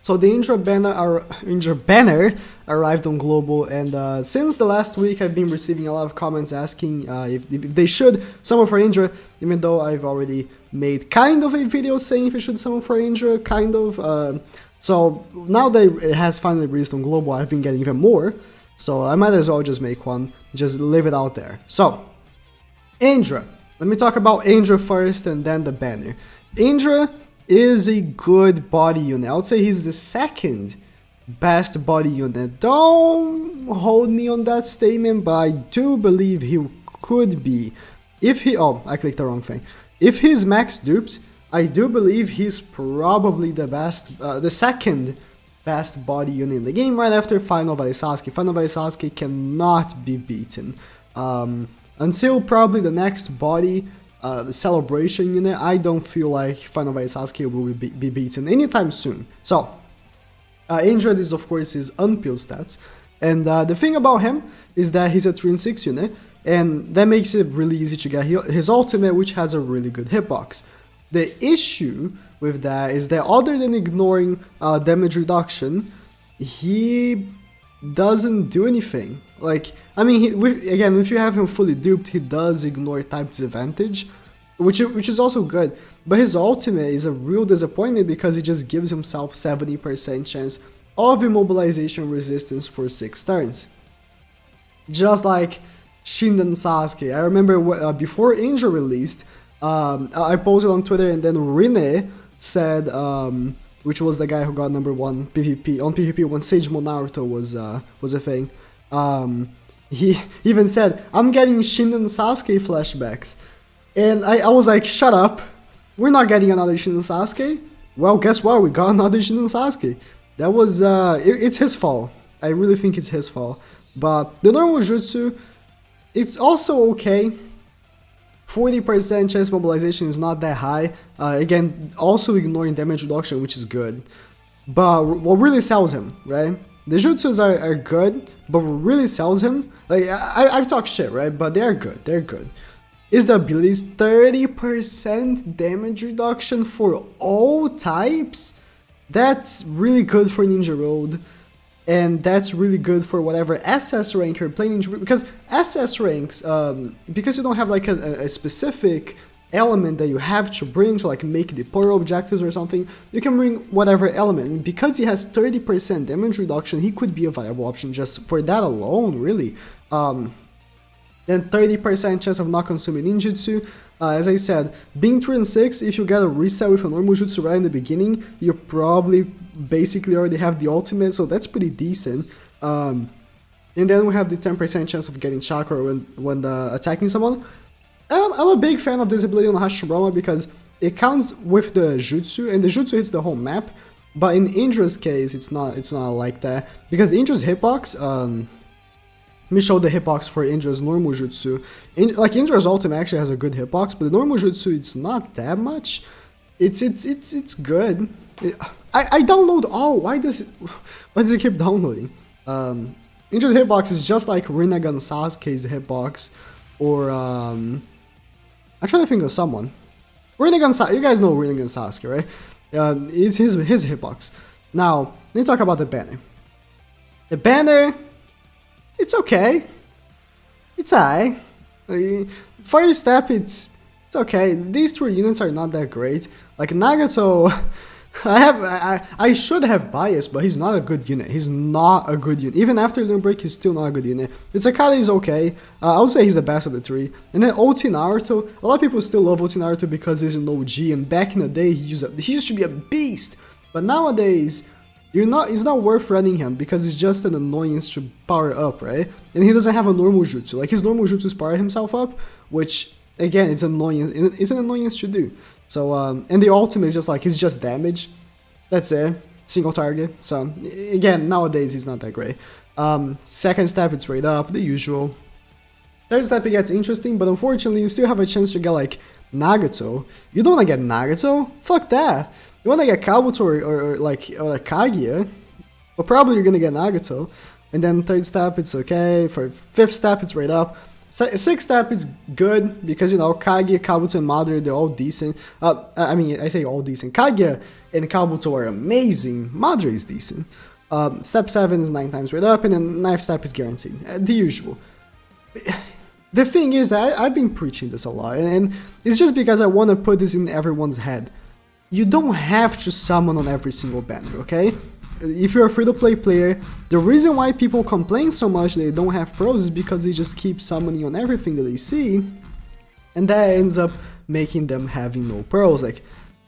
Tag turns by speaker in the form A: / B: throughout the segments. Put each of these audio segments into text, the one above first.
A: So the Indra banner arrived on Global, and since the last week I've been receiving a lot of comments asking if they should summon for Indra, even though I've already made kind of a video saying if it should summon for Indra, kind of. So now that it has finally released on Global, I've been getting even more, so I might as well just make one, just leave it out there. So, Indra. Let me talk about Indra first and then the banner. Indra is a good body unit. I would say he's the second best body unit. Don't hold me on that statement, but I do believe he could be. If he... Oh, I clicked the wrong thing. If he's max duped, I do believe he's probably the best, the second best body unit in the game, right after Final Valley Sasuke. Final Valley Sasuke cannot be beaten. Until probably the next body, the celebration unit, I don't feel like Final Valley Sasuke will be beaten anytime soon. So, Indra is of course his unpeeled stats, and the thing about him is that he's a 3-6 unit, and that makes it really easy to get his ultimate, which has a really good hitbox. The issue with that is that other than ignoring damage reduction, he doesn't do anything. Like, I mean, again, if you have him fully duped, he does ignore type disadvantage, which is also good. But his ultimate is a real disappointment because he just gives himself 70% chance of immobilization resistance for 6 turns. Just like Shippuden Sasuke. I remember before Indra released, I posted on Twitter, and then Rine said, which was the guy who got #1 PvP on PvP when Sage Naruto was a thing. He even said, "I'm getting Shippuden Sasuke flashbacks," and I was like, "Shut up! We're not getting another Shippuden Sasuke." Well, guess what? We got another Shippuden Sasuke. That was it's his fault. I really think it's his fault. But the normal jutsu, it's also okay. 40% chance mobilization is not that high. Again, also ignoring damage reduction, which is good. But what really sells him, right? The jutsus are good, but what really sells him, like I've talked shit, right? But they're good. They're good. Is the abilities 30% damage reduction for all types? That's really good for Ninja Road. And that's really good for whatever SS rank you're playing, because SS ranks, because you don't have like a specific element that you have to bring to like make the pearl objectives or something, you can bring whatever element. And because he has 30% damage reduction, he could be a viable option just for that alone, really. Then 30% chance of not consuming ninjutsu. As I said, being 3-6, if you get a reset with a normal jutsu right in the beginning, you probably basically already have the ultimate, so that's pretty decent. And then we have the 10% chance of getting chakra when attacking someone. I'm a big fan of this ability on Hashirama because it counts with the jutsu, and the jutsu hits the whole map. But in Indra's case, it's not like that, because Indra's hitbox, let me show the hitbox for Indra's normal jutsu. Like Indra's ultimate actually has a good hitbox, but the normal jutsu, it's not that much. It's good. I download. Oh, why does it keep downloading? Indra's hitbox is just like Rinnegan Sasuke's hitbox, or I'm trying to think of someone. Rinnegan Sasuke, you guys know Rinnegan Sasuke, right? It's his hitbox. Now let me talk about the banner. The banner. It's okay. It's alright. First step, it's okay. These 2 units are not that great. Like Nagato, I should have bias, but he's not a good unit. He's not a good unit. Even after Limit Break, he's still not a good unit. Mitsukade is okay. I would say he's the best of the 3. And then OT Naruto, a lot of people still love OT Naruto because he's an OG, and back in the day, he used to be a beast. But nowadays, it's not worth running him because it's just an annoyance to power up, right? And he doesn't have a normal jutsu. Like his normal jutsu is power himself up, which again, it's annoying. It's an annoyance to do. So and the ultimate is just like it's just damage. That's it, single target. So again, nowadays he's not that great. Second step, it's right up, the usual. Third step, it gets interesting, but unfortunately, you still have a chance to get like Nagato. You don't want to get Nagato? Fuck that. You want to get Kabuto or Kaguya, but probably you're gonna get Nagato. And then third step, it's okay. For fifth step, it's right up. 6 step is good because, you know, Kage, Kabuto, and Madara, they're all decent. I mean, I say all decent. Kage and Kabuto are amazing. Madara is decent. Step 7 is 9 times right up, and then 9th step is guaranteed. The usual. The thing is that I've been preaching this a lot, and it's just because I want to put this in everyone's head. You don't have to summon on every single banner, okay? If you're a free-to-play player, the reason why people complain so much they don't have pros is because they just keep summoning on everything that they see, and that ends up making them having no pearls. Like,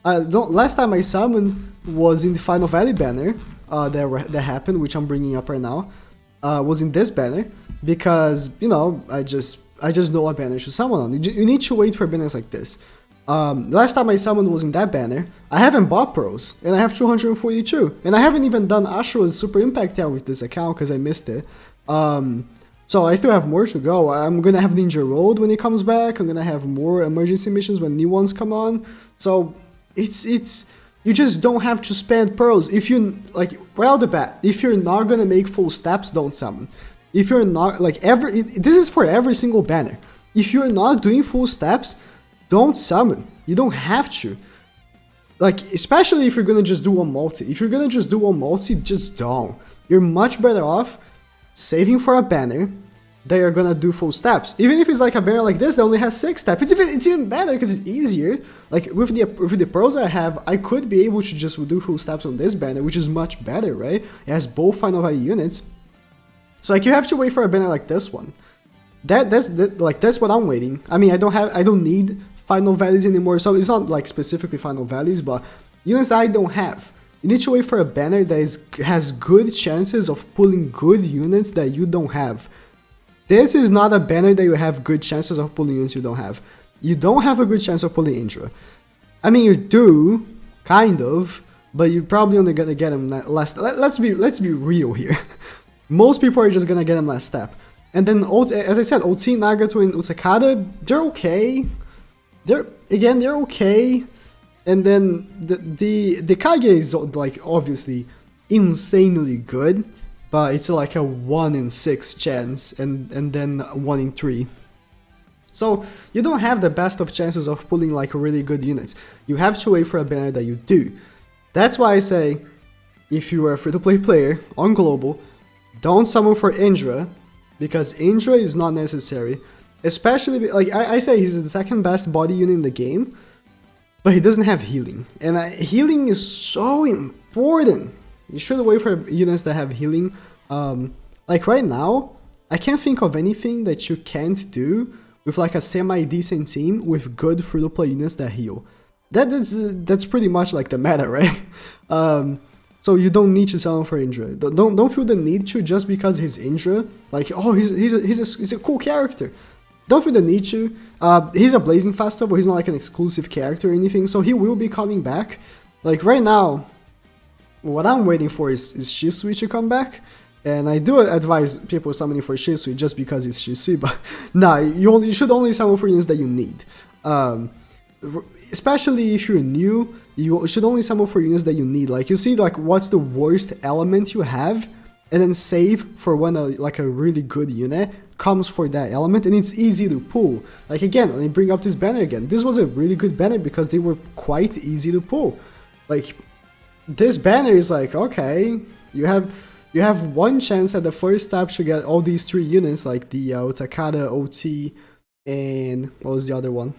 A: last time I summoned was in the Final Valley banner that happened, which I'm bringing up right now. Was in this banner because, you know, I just know what banner to summon on. You need to wait for banners like this. Last time I summoned was in that banner. I haven't bought pros, and I have 242, and I haven't even done Ashura's Super Impact Tail with this account because I missed it. So I still have more to go. I'm gonna have Ninja Road when it comes back. I'm gonna have more emergency missions when new ones come on. So it's you just don't have to spend pearls. If you, like, right out the bat, if you're not gonna make full steps, don't summon. If you're not, like, this is for every single banner. If you're not doing full steps, don't summon. You don't have to. Like, especially if you're gonna just do one multi. If you're gonna just do one multi, just don't. You're much better off saving for a banner that you're gonna do full steps. Even if it's like a banner like this that only has 6 steps, it's even better because it's easier. Like, with the pearls I have, I could be able to just do full steps on this banner, which is much better, right? It has both Final Value units. So, like, you have to wait for a banner like this one. That's what I'm waiting. I mean, I don't need Final Values anymore, so it's not like specifically Final Values, but units I don't have. You need to wait for a banner that has good chances of pulling good units that you don't have. This is not a banner that you have good chances of pulling units you don't have. You don't have a good chance of pulling INDRA. I mean, you do, kind of, but you're probably only gonna get them last. Let's be real here. Most people are just gonna get them last step. And then, as I said, OT, Nagato, and Utsukada, they're okay. They're okay. And then the Kage is, like, obviously insanely good, but it's like a 1 in 6 chance, and then 1 in 3. So you don't have the best of chances of pulling, like, really good units. You have to wait for a banner that you do. That's why I say, if you are a free-to-play player on Global, don't summon for INDRA, because INDRA is not necessary. Especially, like, I say he's the second best body unit in the game, but he doesn't have healing. And healing is so important. You should wait for units that have healing. Like, right now, I can't think of anything that you can't do with, like, a semi-decent team with good free-to-play units that heal. That's pretty much like the meta, right? So you don't need to summon for INDRA. Don't feel the need to just because he's INDRA. Like, oh, he's a cool character. Don't feel the need to. He's a Blazing Festival. He's not like an exclusive character or anything. So he will be coming back. Like, right now, what I'm waiting for is Shisui to come back. And I do advise people summoning for Shisui just because it's Shisui. But nah, you should only summon for units that you need. Especially if you're new, you should only summon for units that you need. Like, you see, like, what's the worst element you have, and then save for when a really good unit comes for that element, and it's easy to pull. Like, again, let me bring up this banner again. This was a really good banner because they were quite easy to pull. Like, this banner is like, okay, you have one chance at the first step to get all these 3 units, like the Utakada, OT, and what was the other one?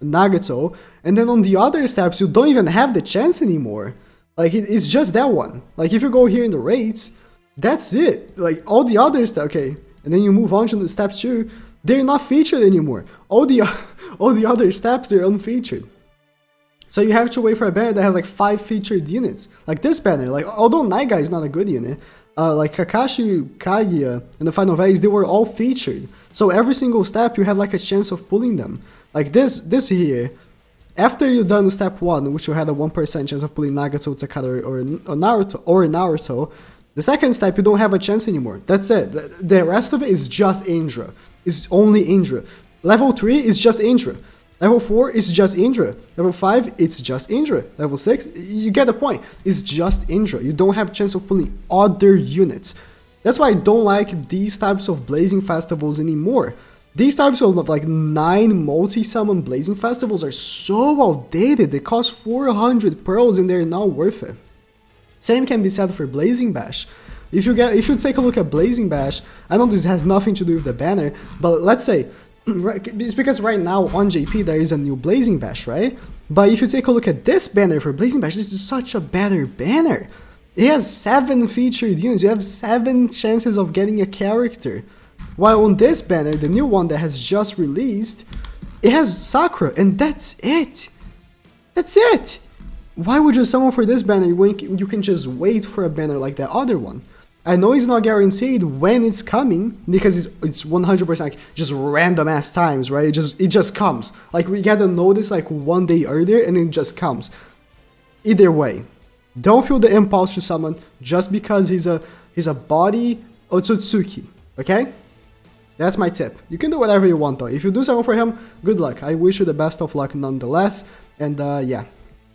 A: Nagato. And then on the other steps, you don't even have the chance anymore. Like, it's just that one. Like, if you go here in the rates, that's it. Like, all the others, okay, and then you move on to the step 2, they're not featured anymore. All the other steps, they're unfeatured. So you have to wait for a banner that has like 5 featured units. Like this banner, like, although Naiga is not a good unit, like Kakashi, Kaguya, and the Final Values, they were all featured. So every single step, you have like a chance of pulling them. Like this here, after you've done step 1, which you had a 1% chance of pulling Nagato, Utsukada, or Naruto, the second step, you don't have a chance anymore. That's it. The rest of it is just INDRA. It's only INDRA. Level 3 is just INDRA. Level 4 is just INDRA. Level 5, it's just INDRA. Level 6, you get the point. It's just INDRA. You don't have a chance of pulling other units. That's why I don't like these types of Blazing Festivals anymore. These types of like 9 multi-summon Blazing Festivals are so outdated. They cost 400 pearls and they're not worth it. Same can be said for Blazing Bash. If you take a look at Blazing Bash, I know this has nothing to do with the banner, but let's say, it's because right now on JP there is a new Blazing Bash, right? But if you take a look at this banner for Blazing Bash, this is such a better banner. It has 7 featured units, you have 7 chances of getting a character. While on this banner, the new one that has just released, it has Sakura, and that's it. That's it. Why would you summon for this banner when you can just wait for a banner like that other one? I know it's not guaranteed when it's coming, because it's 100% like just random ass times, right? It just comes. Like we get a notice like 1 day earlier and it just comes. Either way, don't feel the impulse to summon just because he's a body Otsutsuki, okay? That's my tip. You can do whatever you want though. If you do summon for him, good luck. I wish you the best of luck nonetheless. And yeah.